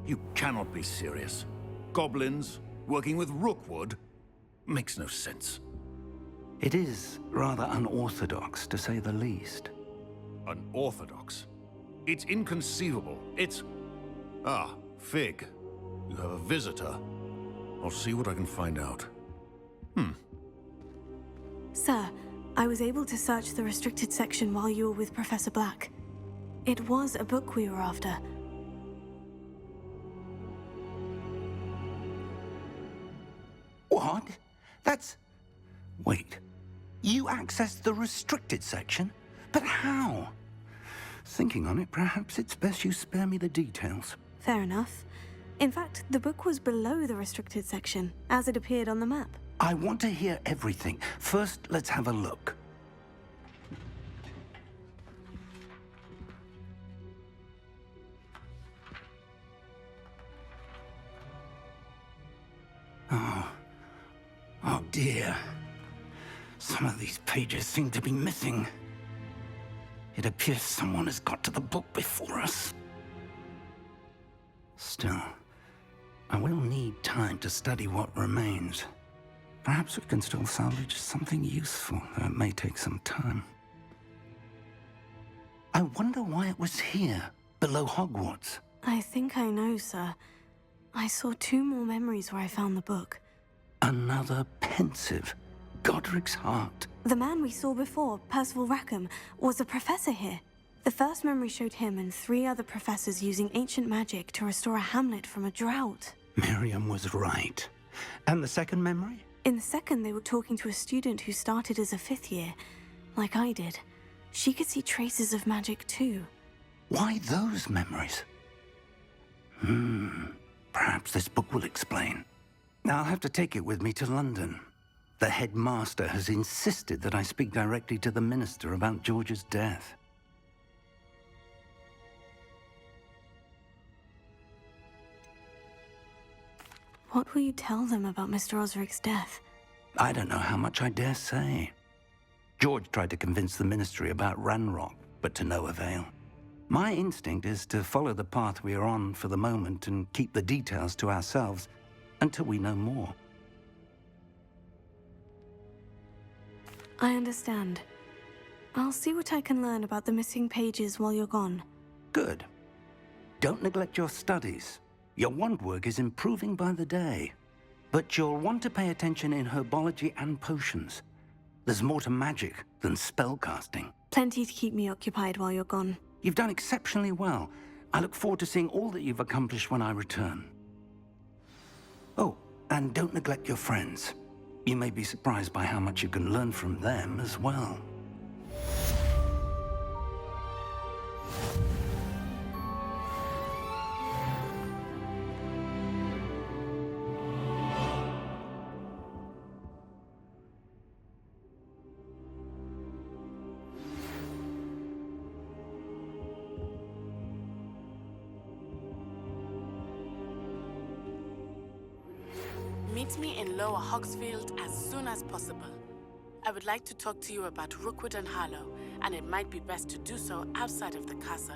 You cannot be serious. Goblins working with Rookwood? Makes no sense. It is rather unorthodox, to say the least. Unorthodox? It's inconceivable. It's... Ah, Fig. You have a visitor. I'll see what I can find out. Sir, I was able to search the restricted section while you were with Professor Black. It was a book we were after. What? That's... Wait. You accessed the restricted section? But how? Thinking on it, perhaps it's best you spare me the details. Fair enough. In fact, the book was below the restricted section, as it appeared on the map. I want to hear everything. First, let's have a look. Oh dear. Some of these pages seem to be missing. It appears someone has got to the book before us. Still, I will need time to study what remains. Perhaps we can still salvage something useful, though it may take some time. I wonder why it was here, below Hogwarts. I think I know, sir. I saw 2 more memories where I found the book. Another pensive. Godric's heart. The man we saw before, Percival Rackham, was a professor here. The first memory showed him and 3 other professors using ancient magic to restore a hamlet from a drought. Miriam was right. And the second memory? In the second, they were talking to a student who started as a 5th year, like I did. She could see traces of magic too. Why those memories? Perhaps this book will explain. Now I'll have to take it with me to London. The headmaster has insisted that I speak directly to the minister about George's death. What will you tell them about Mr. Osric's death? I don't know how much I dare say. George tried to convince the ministry about Ranrock, but to no avail. My instinct is to follow the path we are on for the moment and keep the details to ourselves until we know more. I understand. I'll see what I can learn about the missing pages while you're gone. Good. Don't neglect your studies. Your wand work is improving by the day. But you'll want to pay attention in herbology and potions. There's more to magic than spellcasting. Plenty to keep me occupied while you're gone. You've done exceptionally well. I look forward to seeing all that you've accomplished when I return. Oh, and don't neglect your friends. You may be surprised by how much you can learn from them as well. Meet me in Lower Hogsfield as soon as possible. I would like to talk to you about Rookwood and Harlow, and it might be best to do so outside of the castle.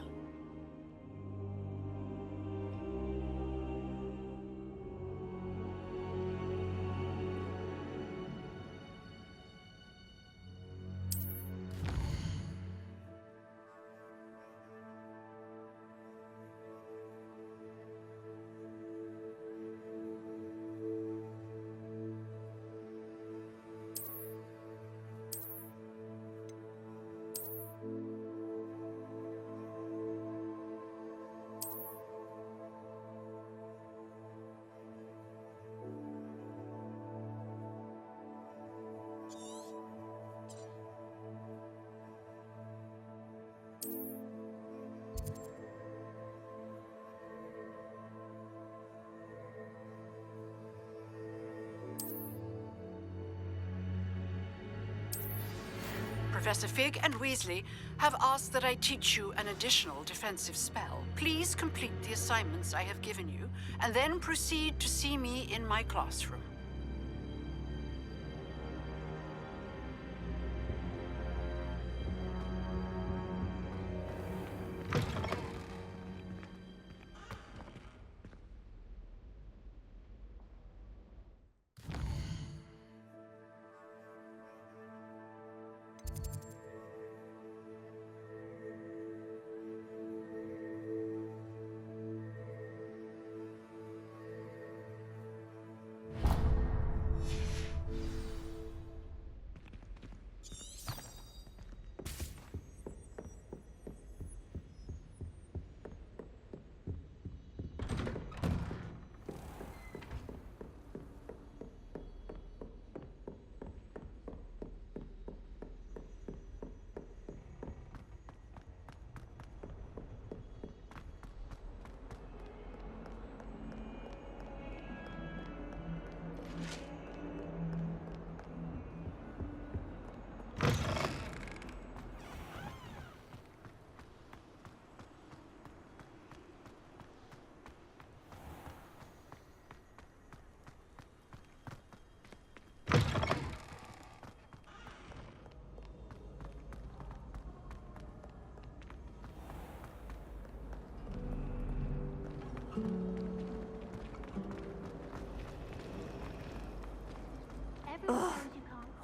Professor Fig and Weasley have asked that I teach you an additional defensive spell. Please complete the assignments I have given you, and then proceed to see me in my classroom.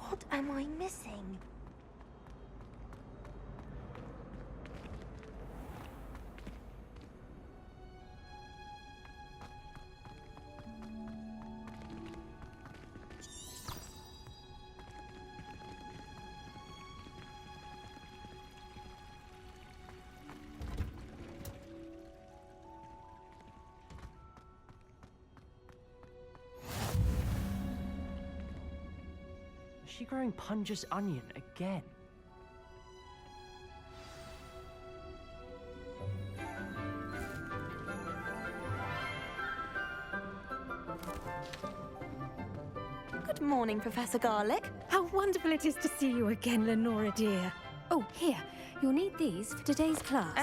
What am I missing? Is she growing Punja's onion again? Good morning, Professor Garlic. How wonderful it is to see you again, Lenora dear. Oh, here. You'll need these for today's class.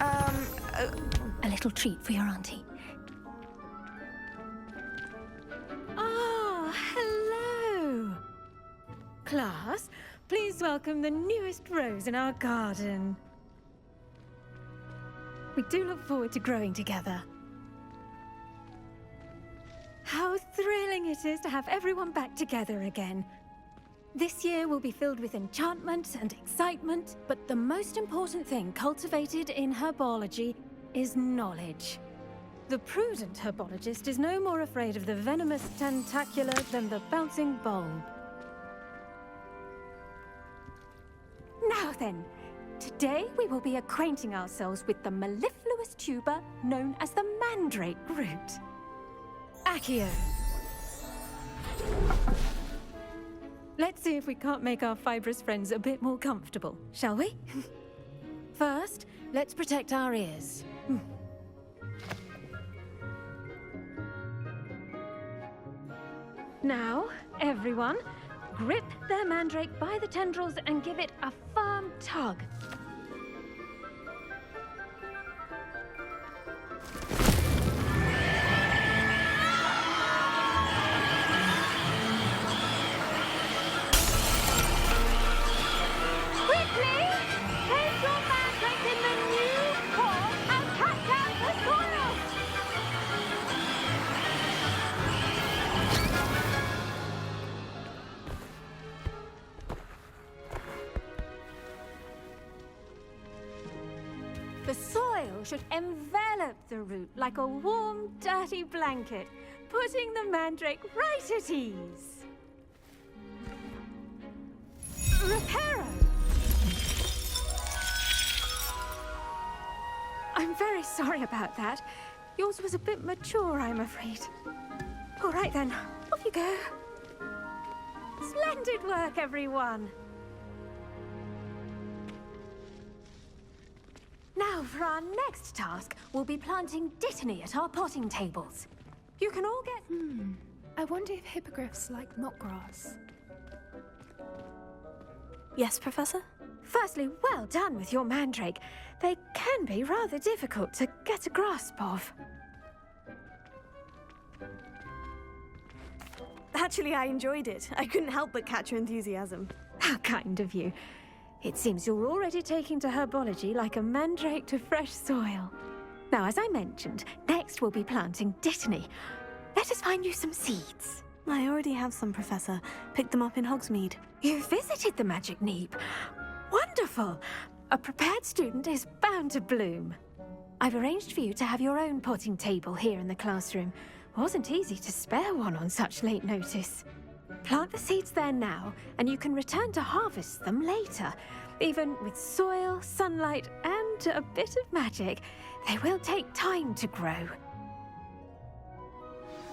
A little treat for your auntie. Ah, hello. Class, please welcome the newest rose in our garden. We do look forward to growing together. How thrilling it is to have everyone back together again. This year will be filled with enchantment and excitement, but the most important thing cultivated in herbology is knowledge. The prudent herbologist is no more afraid of the venomous tentacular than the bouncing bulb. Now then, today we will be acquainting ourselves with the mellifluous tuber known as the mandrake root. Accio. Let's see if we can't make our fibrous friends a bit more comfortable, shall we? First, let's protect our ears. Now, everyone, grip their mandrake by the tendrils and give it a firm tug. The soil should envelop the root like a warm, dirty blanket, putting the mandrake right at ease. Reparo! I'm very sorry about that. Yours was a bit mature, I'm afraid. All right then, off you go. Splendid work, everyone. Now, for our next task, we'll be planting dittany at our potting tables. You can all get... I wonder if hippogriffs like knotgrass. Yes, Professor? Firstly, well done with your mandrake. They can be rather difficult to get a grasp of. Actually, I enjoyed it. I couldn't help but catch your enthusiasm. How kind of you. It seems you're already taking to herbology like a mandrake to fresh soil. Now, as I mentioned, next we'll be planting dittany. Let us find you some seeds. I already have some, Professor. Picked them up in Hogsmeade. You visited the Magic Neep. Wonderful! A prepared student is bound to bloom. I've arranged for you to have your own potting table here in the classroom. Wasn't easy to spare one on such late notice. Plant the seeds there now, and you can return to harvest them later. Even with soil, sunlight, and a bit of magic, they will take time to grow.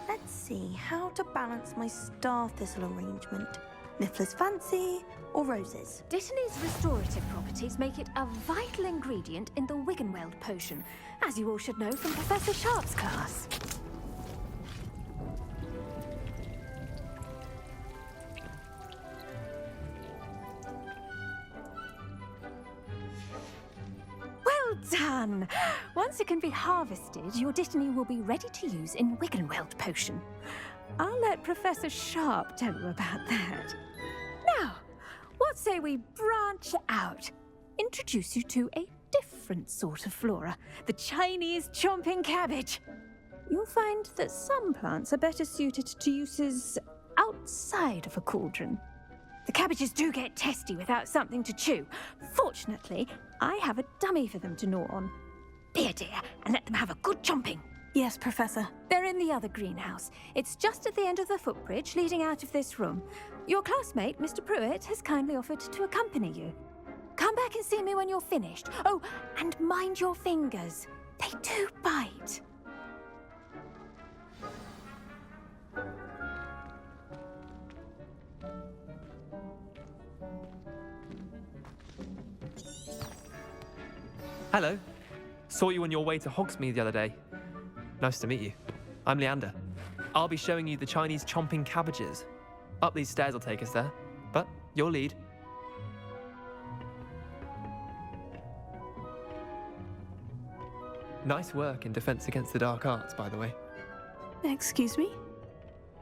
Let's see how to balance my star thistle arrangement. Niffler's fancy or roses? Dittany's restorative properties make it a vital ingredient in the Wiggenweld potion, as you all should know from Professor Sharp's class. done. Once it can be harvested, your Dittany will be ready to use in Wiggenweld potion. I'll let Professor Sharp tell you about that. Now, what say we branch out? Introduce you to a different sort of flora, the Chinese chomping cabbage. You'll find that some plants are better suited to uses outside of a cauldron. The cabbages do get testy without something to chew. Fortunately, I have a dummy for them to gnaw on. Be a dear and let them have a good chomping. Yes, Professor. They're in the other greenhouse. It's just at the end of the footbridge leading out of this room. Your classmate, Mr. Pruitt, has kindly offered to accompany you. Come back and see me when you're finished. Oh, and mind your fingers. They do bite. Hello. Saw you on your way to Hogsmeade the other day. Nice to meet you. I'm Leander. I'll be showing you the Chinese chomping cabbages. Up these stairs will take us there, but your lead. Nice work in Defense Against the Dark Arts, by the way. Excuse me?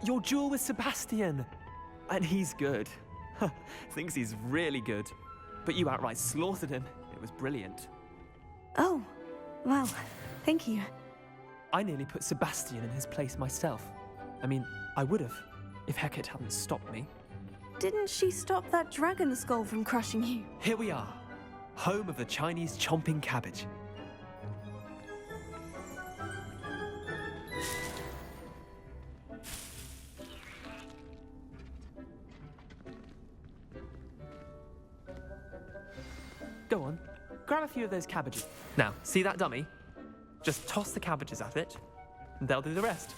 Your duel with Sebastian! And he's good. Thinks he's really good. But you outright slaughtered him. It was brilliant. Oh, well, thank you. I nearly put Sebastian in his place myself. I mean, I would have, if Hecate hadn't stopped me. Didn't she stop that dragon skull from crushing you? Here we are, home of the Chinese chomping cabbage. Go on, grab a few of those cabbages. Now, see that dummy? Just toss the cabbages at it, and they'll do the rest.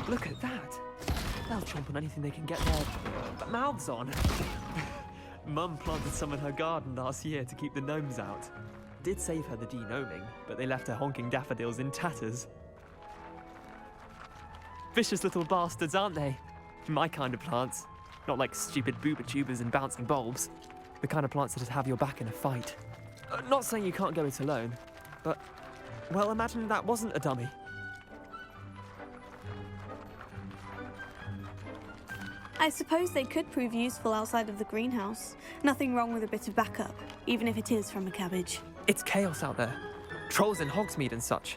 Look at that. They'll chomp on anything they can get their mouths on. Mum planted some in her garden last year to keep the gnomes out. Did save her the de-gnoming, but they left her honking daffodils in tatters. Vicious little bastards, aren't they? My kind of plants. Not like stupid booba tubers and bouncing bulbs. The kind of plants that'd have your back in a fight. Not saying you can't go it alone, but, well, imagine that wasn't a dummy. I suppose they could prove useful outside of the greenhouse. Nothing wrong with a bit of backup, even if it is from a cabbage. It's chaos out there. Trolls in Hogsmeade and such.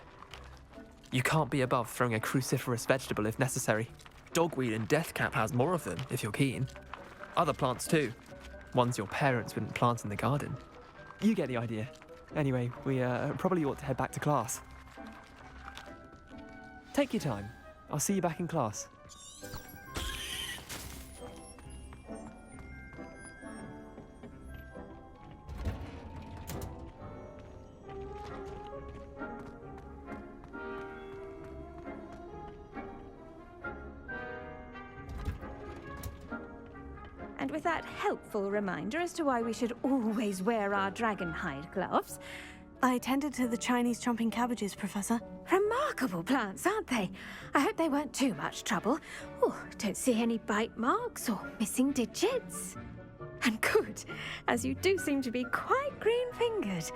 You can't be above throwing a cruciferous vegetable if necessary. Dogweed and deathcap has more of them, if you're keen. Other plants too. Ones your parents wouldn't plant in the garden. You get the idea. Anyway, we probably ought to head back to class. Take your time. I'll see you back in class. And with that helpful reminder as to why we should always wear our dragonhide gloves, I tended to the Chinese chomping cabbages, Professor. remarkable plants, aren't they? I hope they weren't too much trouble. Oh, don't see any bite marks or missing digits. And good, as you do seem to be quite green-fingered.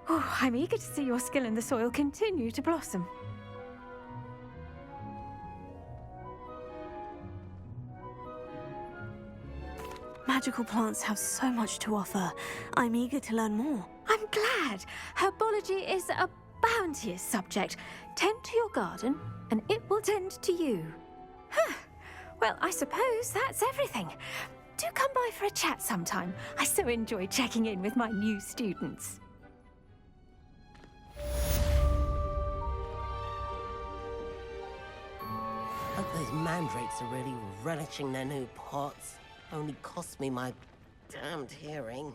Oh, I'm eager to see your skill in the soil continue to blossom. Magical plants have so much to offer. I'm eager to learn more. I'm glad. Herbology is a bounteous subject. Tend to your garden, and it will tend to you. Huh. Well, I suppose that's everything. Do come by for a chat sometime. I so enjoy checking in with my new students. Those mandrakes are really relishing their new pots. Only cost me my damned hearing.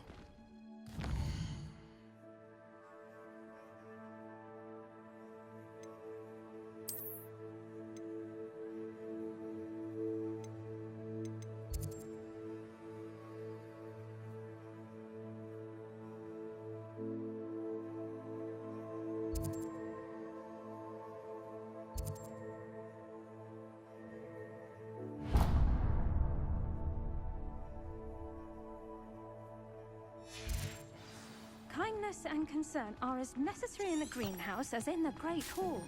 Kindness and concern are as necessary in the greenhouse as in the Great Hall.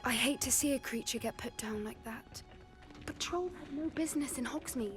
I hate to see a creature get put down like that. But trolls have no business in Hogsmeade.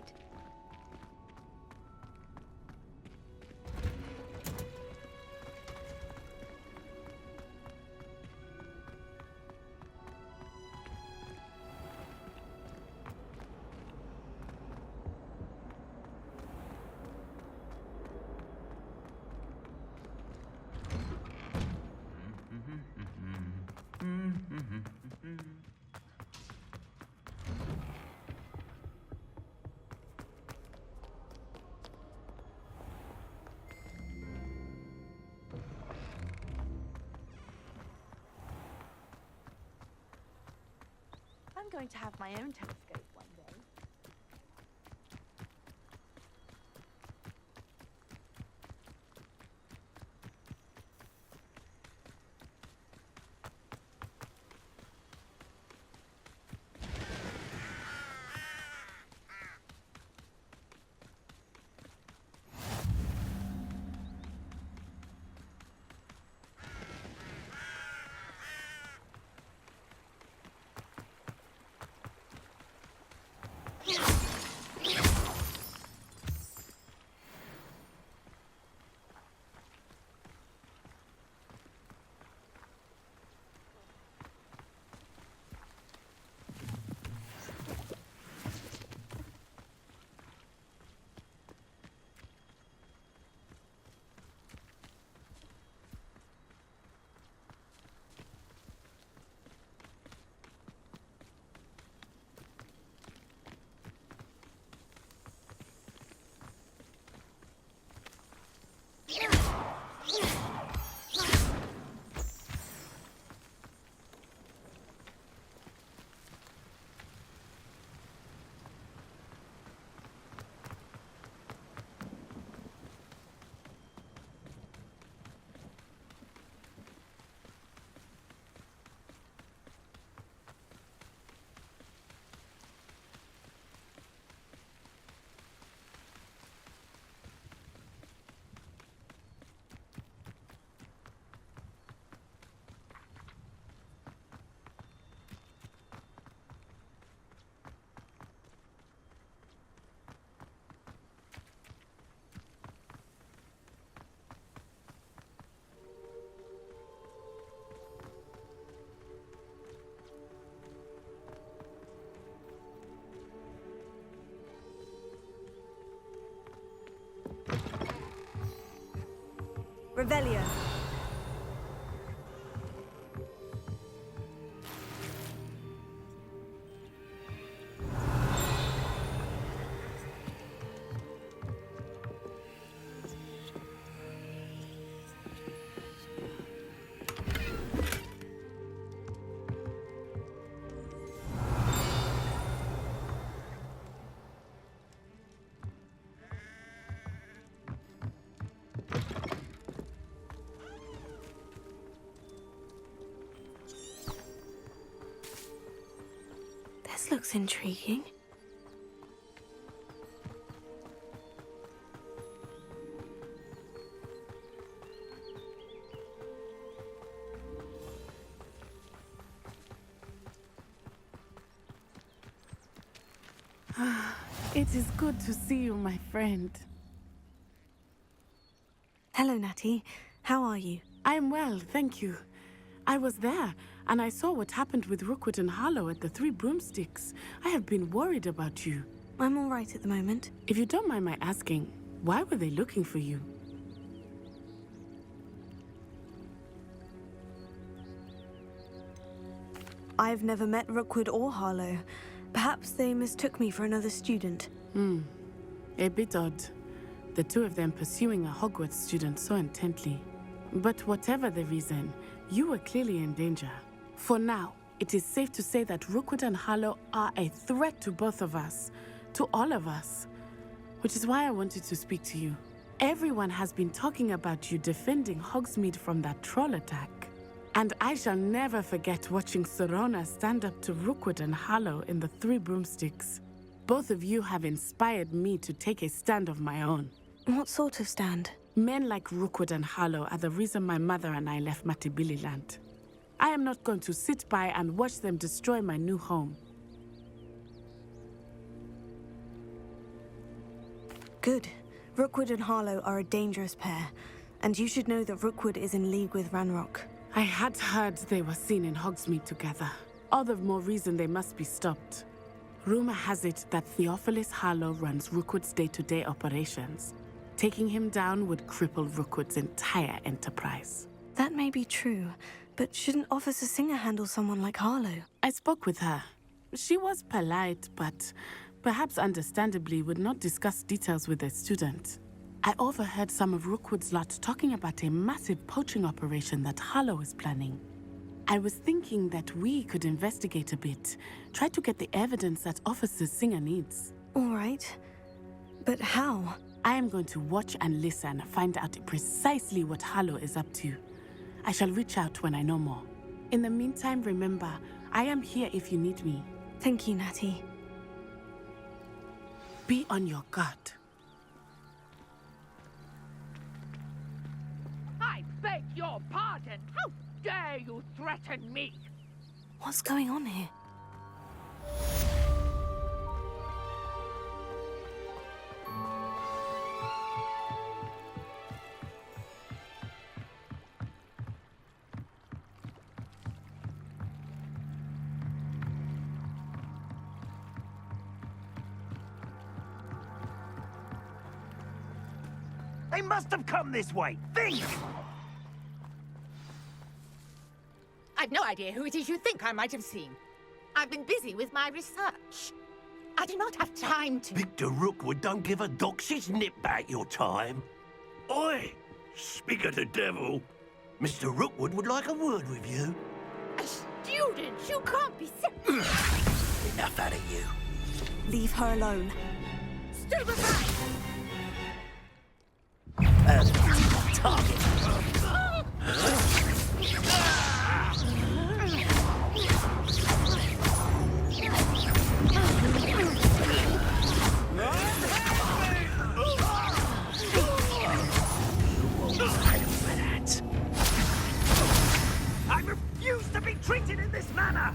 I'm going to have my own telescope one day. Revelio. This looks intriguing. It is good to see you, my friend. Hello, Natty. How are you? I'm well, thank you. I was there, and I saw what happened with Rookwood and Harlow at the Three Broomsticks. I have been worried about you. I'm all right at the moment. If you don't mind my asking, why were they looking for you? I've never met Rookwood or Harlow. Perhaps they mistook me for another student. A bit odd. The two of them pursuing a Hogwarts student so intently. But whatever the reason, you were clearly in danger. For now, it is safe to say that Rookwood and Harlow are a threat to both of us. To all of us. Which is why I wanted to speak to you. Everyone has been talking about you defending Hogsmeade from that troll attack. And I shall never forget watching Serona stand up to Rookwood and Harlow in the Three Broomsticks. Both of you have inspired me to take a stand of my own. What sort of stand? Men like Rookwood and Harlow are the reason my mother and I left Matibililand. I am not going to sit by and watch them destroy my new home. Good. Rookwood and Harlow are a dangerous pair, and you should know that Rookwood is in league with Ranrock. I had heard they were seen in Hogsmeade together. All the more reason they must be stopped. Rumor has it that Theophilus Harlow runs Rookwood's day-to-day operations. Taking him down would cripple Rookwood's entire enterprise. That may be true, but shouldn't Officer Singer handle someone like Harlow? I spoke with her. She was polite, but perhaps understandably would not discuss details with a student. I overheard some of Rookwood's lot talking about a massive poaching operation that Harlow is planning. I was thinking that we could investigate a bit, try to get the evidence that Officer Singer needs. All right. But how? I am going to watch and listen, find out precisely what Harlow is up to. I shall reach out when I know more. In the meantime, remember, I am here if you need me. Thank you, Natty. Be on your guard. I beg your pardon. How dare you threaten me? What's going on here? They must have come this way. Think! I've no idea who it is you think I might have seen. I've been busy with my research. I do not have time to... Victor Rookwood don't give a doxy's nip back your time. Oi! Speak of the devil. Mr. Rookwood would like a word with you. A student? You can't be Enough out of you. Leave her alone. Stupefy! Target. I refuse to be treated in this manner!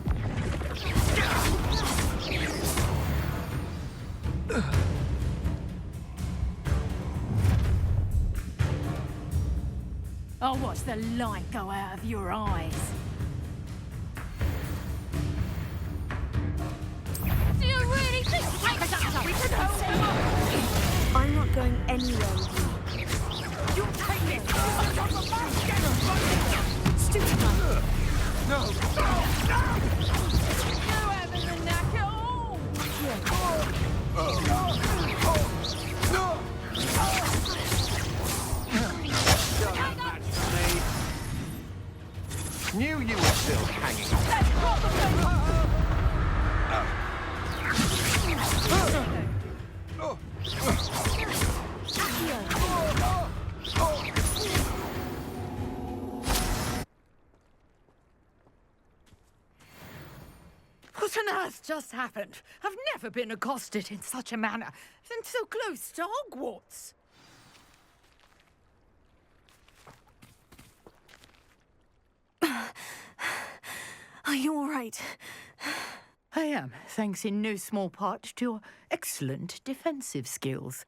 I'll watch the light go out of your eyes. Do you really think to take us up so we can hold them up? I'm not going anywhere with you. You take this! Stupid man. No! You having the knack at all? Knew you were still hanging. Let's drop the paper! What on earth just happened? I've never been accosted in such a manner, and so close to Hogwarts. Are you all right? I am, thanks in no small part to your excellent defensive skills.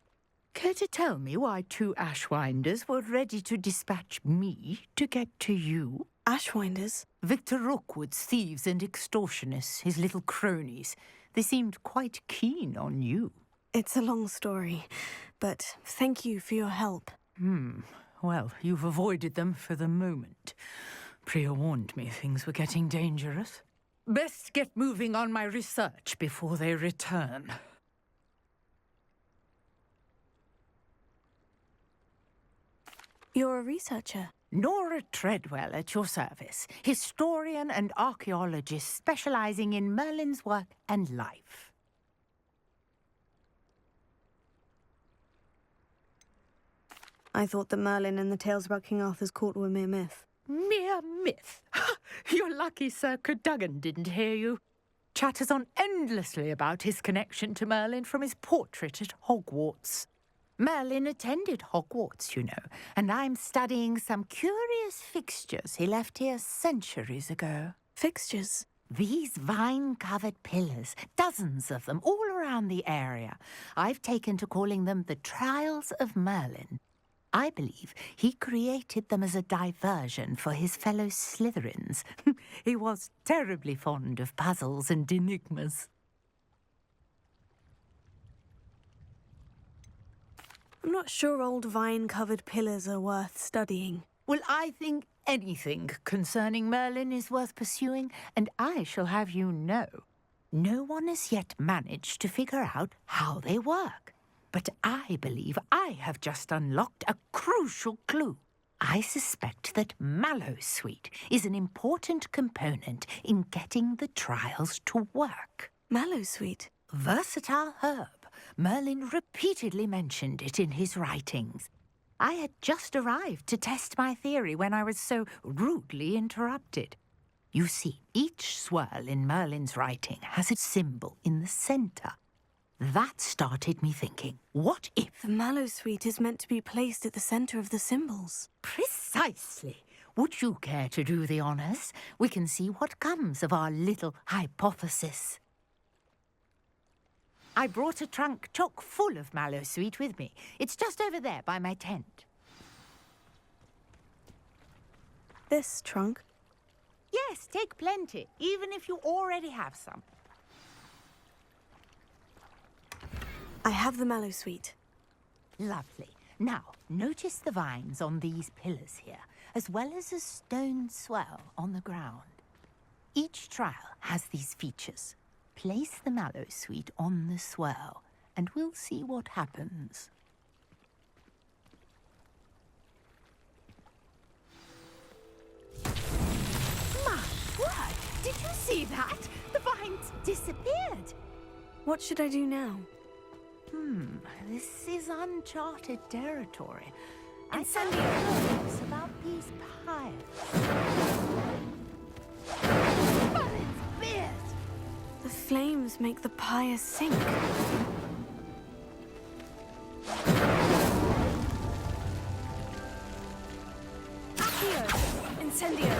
Care to tell me why two Ashwinders were ready to dispatch me to get to you? Ashwinders? Victor Rookwood's thieves and extortionists, his little cronies. They seemed quite keen on you. It's a long story, but thank you for your help. Well, you've avoided them for the moment. Priya warned me things were getting dangerous. Best get moving on my research before they return. You're a researcher? Nora Treadwell at your service, historian and archaeologist specializing in Merlin's work and life. I thought that Merlin and the tales about King Arthur's court were mere myth. Mere myth? You're lucky Sir Cadogan didn't hear you. Chatters on endlessly about his connection to Merlin from his portrait at Hogwarts. Merlin attended Hogwarts, you know, and I'm studying some curious fixtures he left here centuries ago. Fixtures? These vine-covered pillars, dozens of them, all around the area. I've taken to calling them the Trials of Merlin. I believe he created them as a diversion for his fellow Slytherins. He was terribly fond of puzzles and enigmas. I'm not sure old vine-covered pillars are worth studying. Well, I think anything concerning Merlin is worth pursuing, and I shall have you know, no one has yet managed to figure out how they work. But I believe I have just unlocked a crucial clue. I suspect that Mallowsweet is an important component in getting the trials to work. Mallowsweet? Versatile herb. Merlin repeatedly mentioned it in his writings. I had just arrived to test my theory when I was so rudely interrupted. You see, each swirl in Merlin's writing has a symbol in the centre. That started me thinking, what if... The Mallowsweet is meant to be placed at the centre of the symbols. Precisely. Would you care to do the honours? We can see what comes of our little hypothesis. I brought a trunk chock full of Mallowsweet with me. It's just over there by my tent. This trunk? Yes, take plenty, even if you already have some. I have the Mallowsweet. Lovely. Now, notice the vines on these pillars here, as well as a stone swell on the ground. Each trial has these features. Place the Mallowsweet on the swell, and we'll see what happens. My word! Did you see that? The vines disappeared! What should I do now? This is uncharted territory. I found news about these piles. Merlin's beard! The flames make the pyre sink. Accio! Incendio!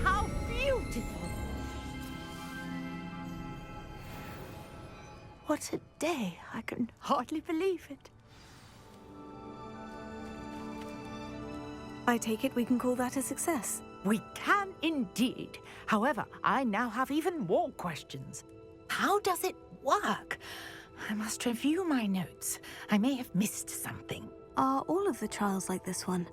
How beautiful! What a day! I can hardly believe it. I take it we can call that a success. We can indeed. However, I now have even more questions. How does it work? I must review my notes. I may have missed something. Are all of the trials like this one?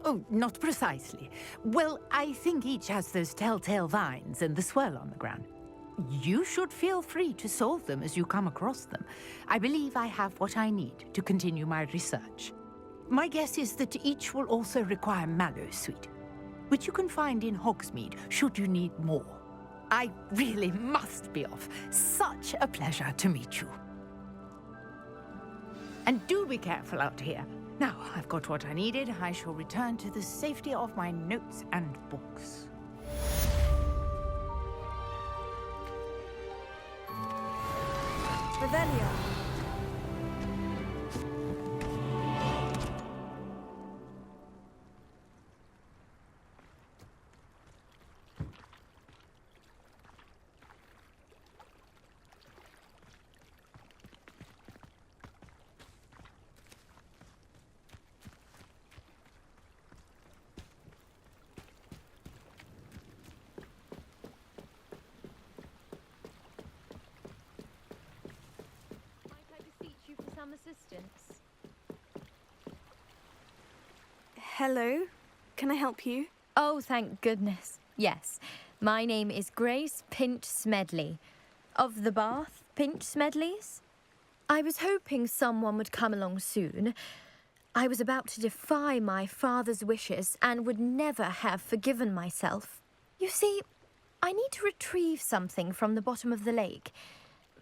Oh, not precisely. Well, I think each has those telltale vines and the swirl on the ground. You should feel free to solve them as you come across them. I believe I have what I need to continue my research. My guess is that each will also require Mallowsweet, which you can find in Hogsmeade should you need more. I really must be off. Such a pleasure to meet you. And do be careful out here. Now, I've got what I needed. I shall return to the safety of my notes and books. Revelio. assistance. Hello? Can I help you? Oh, thank goodness. Yes. My name is Grace Pinch Smedley. Of the Bath Pinch Smedleys? I was hoping someone would come along soon. I was about to defy my father's wishes and would never have forgiven myself. You see, I need to retrieve something from the bottom of the lake.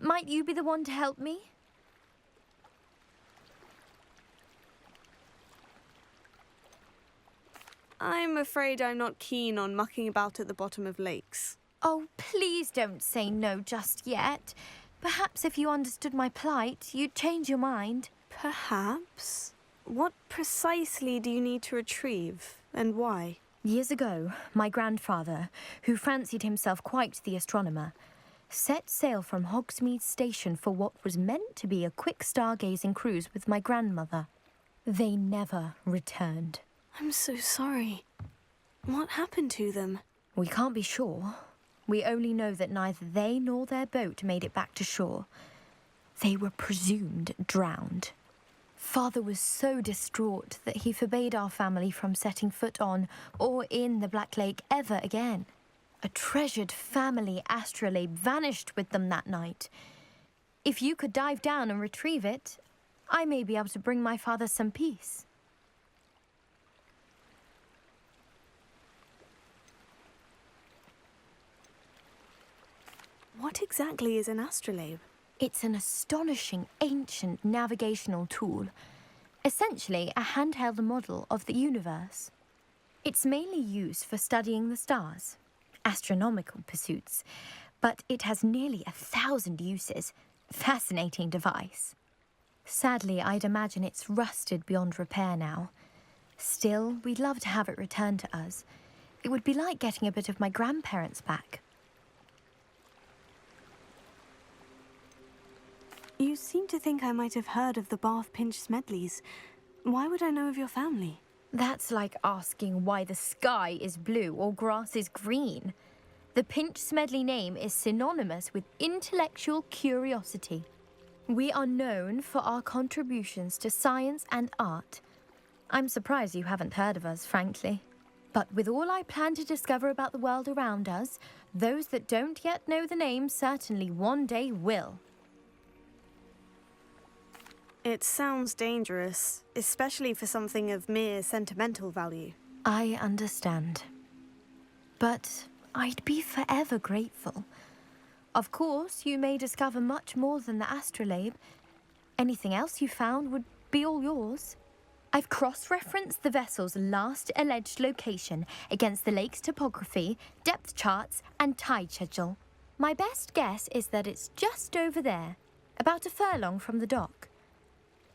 Might you be the one to help me? I'm afraid I'm not keen on mucking about at the bottom of lakes. Oh, please don't say no just yet. Perhaps if you understood my plight, you'd change your mind. Perhaps? What precisely do you need to retrieve, and why? Years ago, my grandfather, who fancied himself quite the astronomer, set sail from Hogsmeade Station for what was meant to be a quick stargazing cruise with my grandmother. They never returned. I'm so sorry. What happened to them? We can't be sure. We only know that neither they nor their boat made it back to shore. They were presumed drowned. Father was so distraught that he forbade our family from setting foot on or in the Black Lake ever again. A treasured family astrolabe vanished with them that night. If you could dive down and retrieve it, I may be able to bring my father some peace. What exactly is an astrolabe? It's an astonishing ancient navigational tool, essentially a handheld model of the universe. It's mainly used for studying the stars, astronomical pursuits, but it has nearly 1,000 uses. Fascinating device. Sadly, I'd imagine it's rusted beyond repair now. Still, we'd love to have it returned to us. It would be like getting a bit of my grandparents back. You seem to think I might have heard of the Bath Pinch Smedleys. Why would I know of your family? That's like asking why the sky is blue or grass is green. The Pinch Smedley name is synonymous with intellectual curiosity. We are known for our contributions to science and art. I'm surprised you haven't heard of us, frankly. But with all I plan to discover about the world around us, those that don't yet know the name certainly one day will. It sounds dangerous, especially for something of mere sentimental value. I understand. But I'd be forever grateful. Of course, you may discover much more than the astrolabe. Anything else you found would be all yours. I've cross-referenced the vessel's last alleged location against the lake's topography, depth charts, and tide schedule. My best guess is that it's just over there, about a furlong from the dock.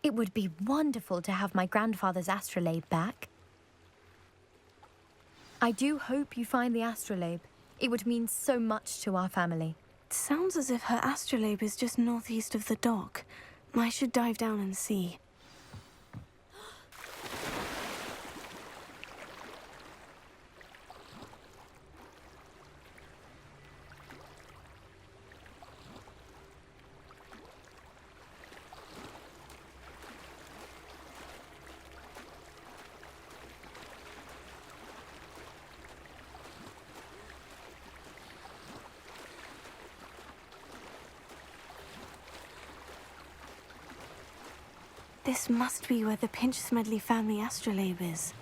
It would be wonderful to have my grandfather's astrolabe back. I do hope you find the astrolabe. It would mean so much to our family. It sounds as if her astrolabe is just northeast of the dock. I should dive down and see. This must be where the Pinch Smedley family astrolabe is.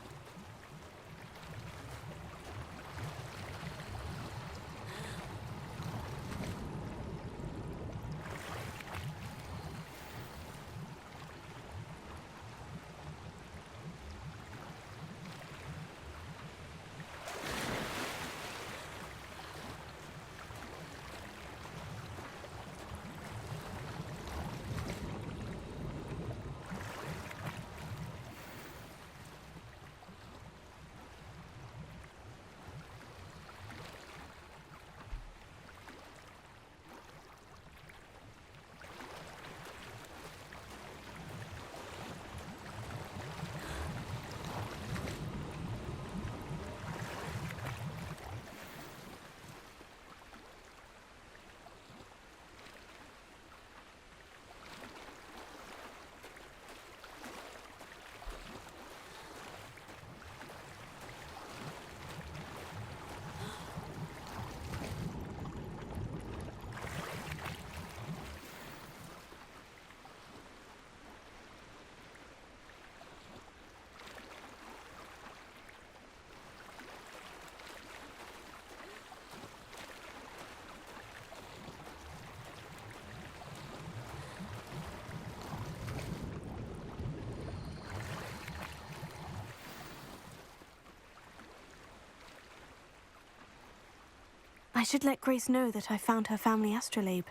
should let Grace know that I found her family astrolabe.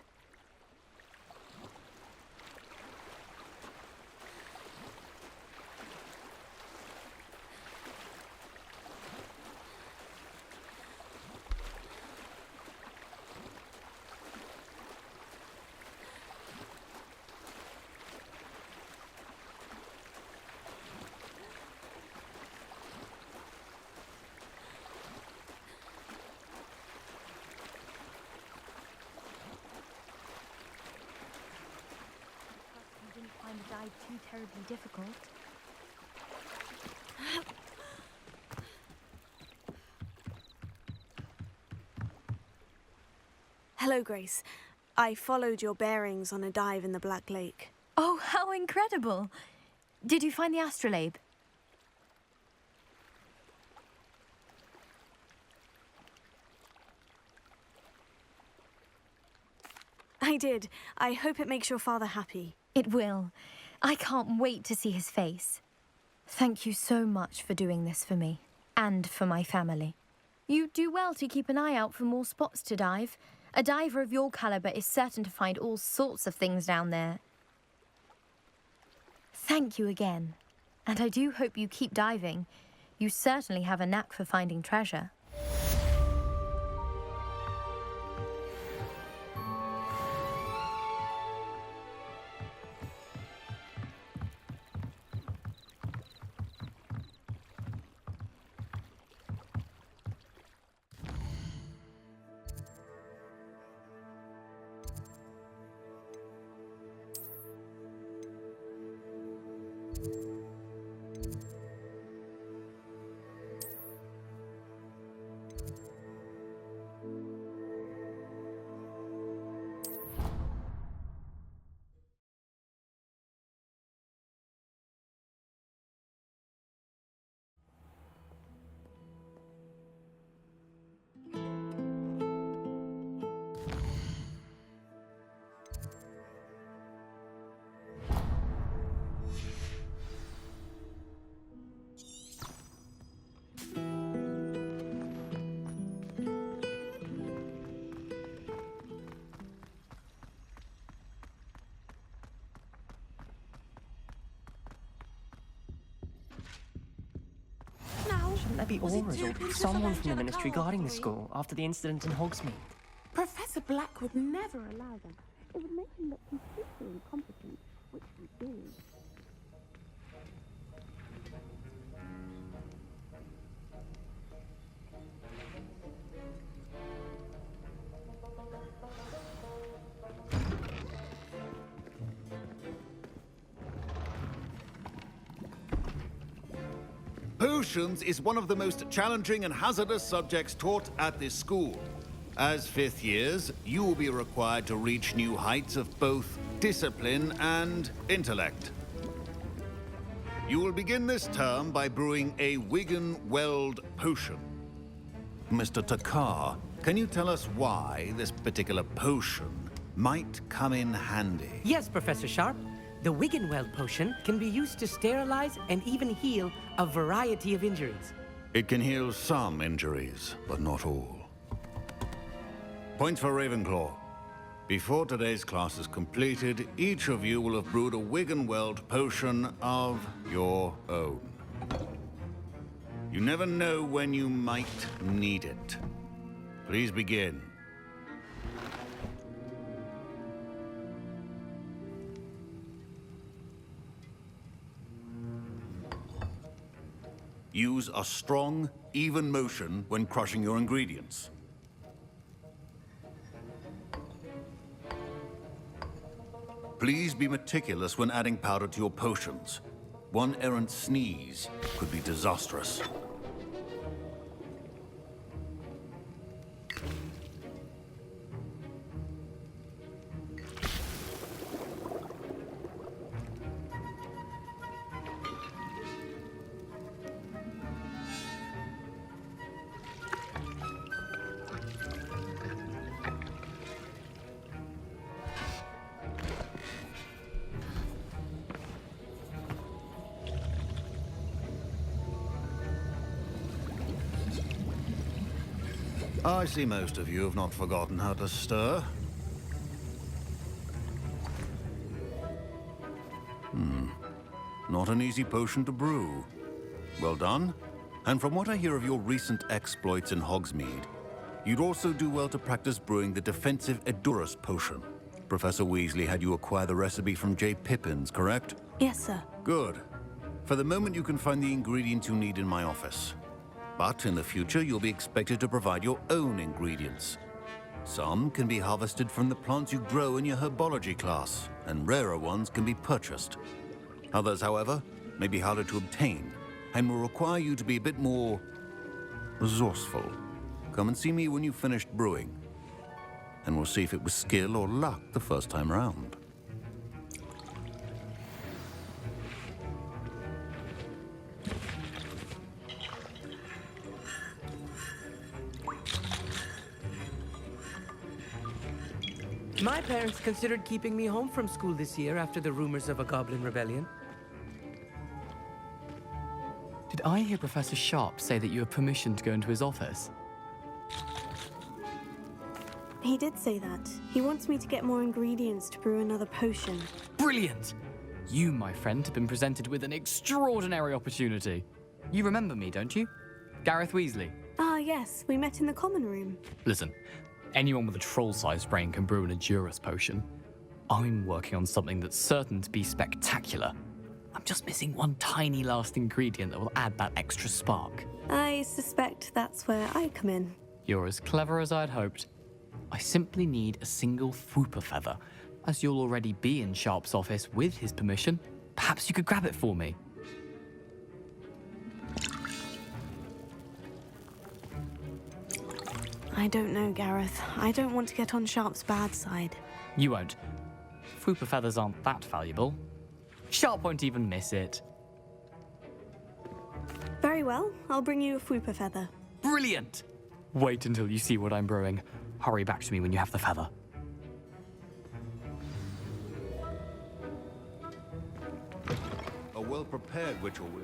Dive too terribly difficult. Hello, Grace. I followed your bearings on a dive in the Black Lake. Oh, how incredible! Did you find the astrolabe? I did. I hope it makes your father happy. It will. I can't wait to see his face. Thank you so much for doing this for me, and for my family. You do well to keep an eye out for more spots to dive. A diver of your caliber is certain to find all sorts of things down there. Thank you again, and I do hope you keep diving. You certainly have a knack for finding treasure. Shouldn't there be auras or someone from the Ministry guarding the school after the incident in Hogsmeade? Professor Black would never allow them. It would make him look completely incompetent, which he did. Potions is one of the most challenging and hazardous subjects taught at this school. As fifth years, you will be required to reach new heights of both discipline and intellect. You will begin this term by brewing a Wigan-Weld potion. Mr. Takar, can you tell us why this particular potion might come in handy? Yes, Professor Sharp. The Wigan-Weld potion can be used to sterilize and even heal a variety of injuries. It can heal some injuries, but not all. Points for Ravenclaw. Before today's class is completed, each of you will have brewed a Wigan-Weld potion of your own. You never know when you might need it. Please begin. Use a strong, even motion when crushing your ingredients. Please be meticulous when adding powder to your potions. One errant sneeze could be disastrous. I see most of you have not forgotten how to stir. Not an easy potion to brew. Well done. And from what I hear of your recent exploits in Hogsmeade, you'd also do well to practice brewing the defensive Edurus potion. Professor Weasley had you acquire the recipe from J. Pippins, correct? Yes, sir. Good. For the moment, you can find the ingredients you need in my office. But in the future, you'll be expected to provide your own ingredients. Some can be harvested from the plants you grow in your herbology class, and rarer ones can be purchased. Others, however, may be harder to obtain, and will require you to be a bit more resourceful. Come and see me when you've finished brewing, and we'll see if it was skill or luck the first time round. My parents considered keeping me home from school this year after the rumors of a goblin rebellion. Did I hear Professor Sharp say that you have permission to go into his office? He did say that. He wants me to get more ingredients to brew another potion. Brilliant! You, my friend, have been presented with an extraordinary opportunity. You remember me, don't you? Gareth Weasley. Ah, yes. We met in the common room. Listen, anyone with a troll-sized brain can brew an Edurus potion. I'm working on something that's certain to be spectacular. I'm just missing one tiny last ingredient that will add that extra spark. I suspect that's where I come in. You're as clever as I'd hoped. I simply need a single Fwooper feather. As you'll already be in Sharp's office with his permission, perhaps you could grab it for me. I don't know, Gareth. I don't want to get on Sharp's bad side. You won't. Fwooper feathers aren't that valuable. Sharp won't even miss it. Very well. I'll bring you a Fwooper feather. Brilliant! Wait until you see what I'm brewing. Hurry back to me when you have the feather. A well-prepared ritual will...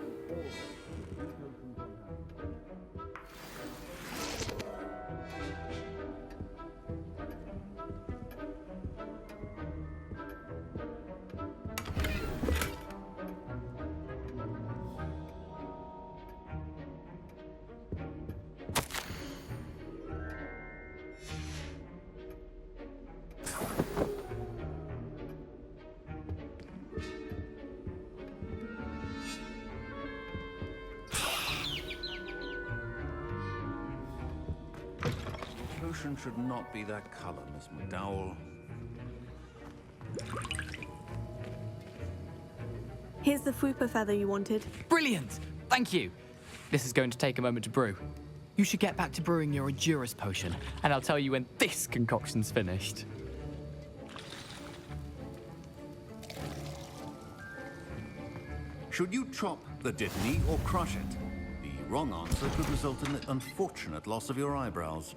Potion should not be that color, Miss McDowell. Here's the Fwooper feather you wanted. Brilliant! Thank you. This is going to take a moment to brew. You should get back to brewing your Edurus potion, and I'll tell you when this concoction's finished. Should you chop the dittany or crush it? The wrong answer could result in the unfortunate loss of your eyebrows.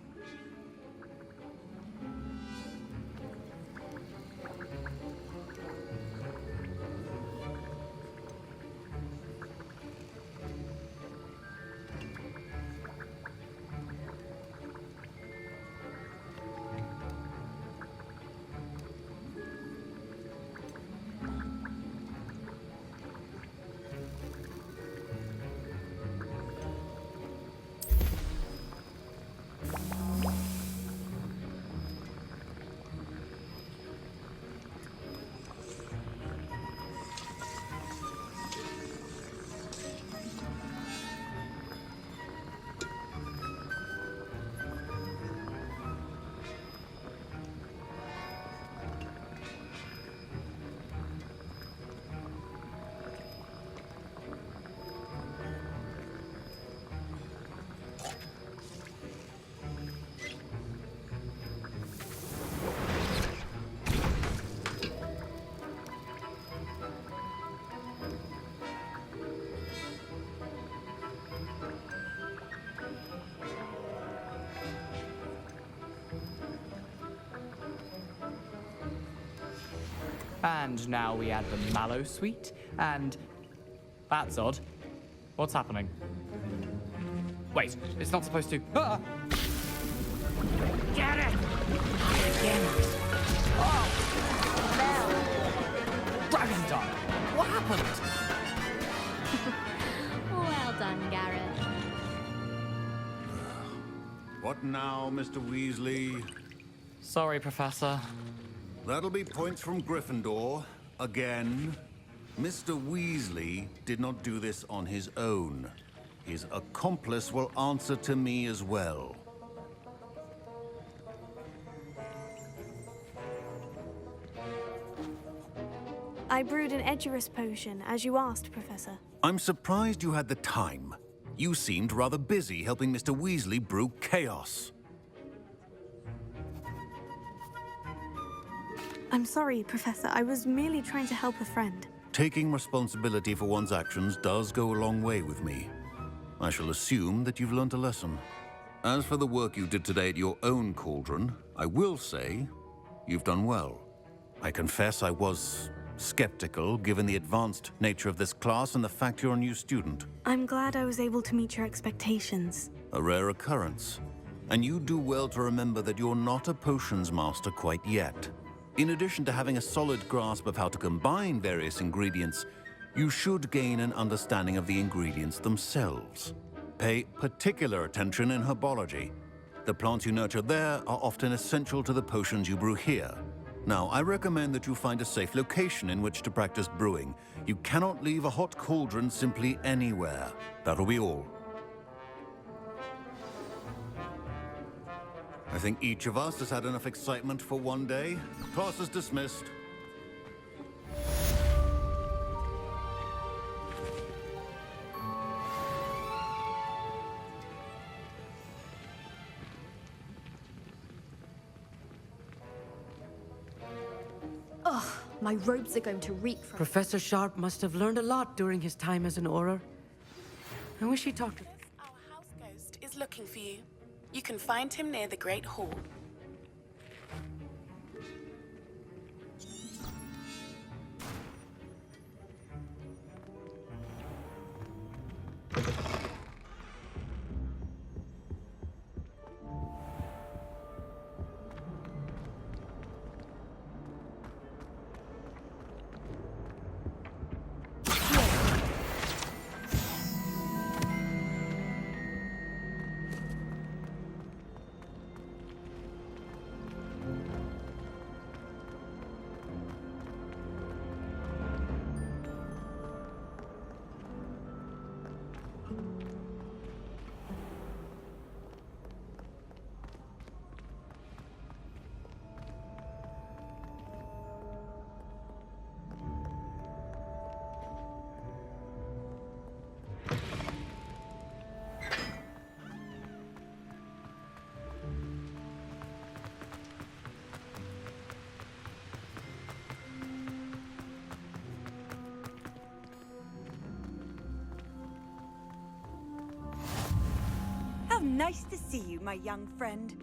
And now we add the mallow sweet, and... That's odd. What's happening? Wait, it's not supposed to... Ah! Get it! Dragon Dart! What happened? Well done, Garrett. What now, Mr. Weasley? Sorry, Professor. That'll be points from Gryffindor. Again. Mr. Weasley did not do this on his own. His accomplice will answer to me as well. I brewed an Edurus potion, as you asked, Professor. I'm surprised you had the time. You seemed rather busy helping Mr. Weasley brew chaos. I'm sorry, Professor. I was merely trying to help a friend. Taking responsibility for one's actions does go a long way with me. I shall assume that you've learnt a lesson. As for the work you did today at your own cauldron, I will say you've done well. I confess I was skeptical, given the advanced nature of this class and the fact you're a new student. I'm glad I was able to meet your expectations. A rare occurrence. And you do well to remember that you're not a potions master quite yet. In addition to having a solid grasp of how to combine various ingredients, you should gain an understanding of the ingredients themselves. Pay particular attention in herbology. The plants you nurture there are often essential to the potions you brew here. Now, I recommend that you find a safe location in which to practice brewing. You cannot leave a hot cauldron simply anywhere. That'll be all. I think each of us has had enough excitement for one day. Class is dismissed. Ugh, my robes are going to reek from... Professor Sharp must have learned a lot during his time as an Auror. I wish he talked to... Our house ghost is looking for you. You can find him near the Great Hall. How nice to see you, my young friend.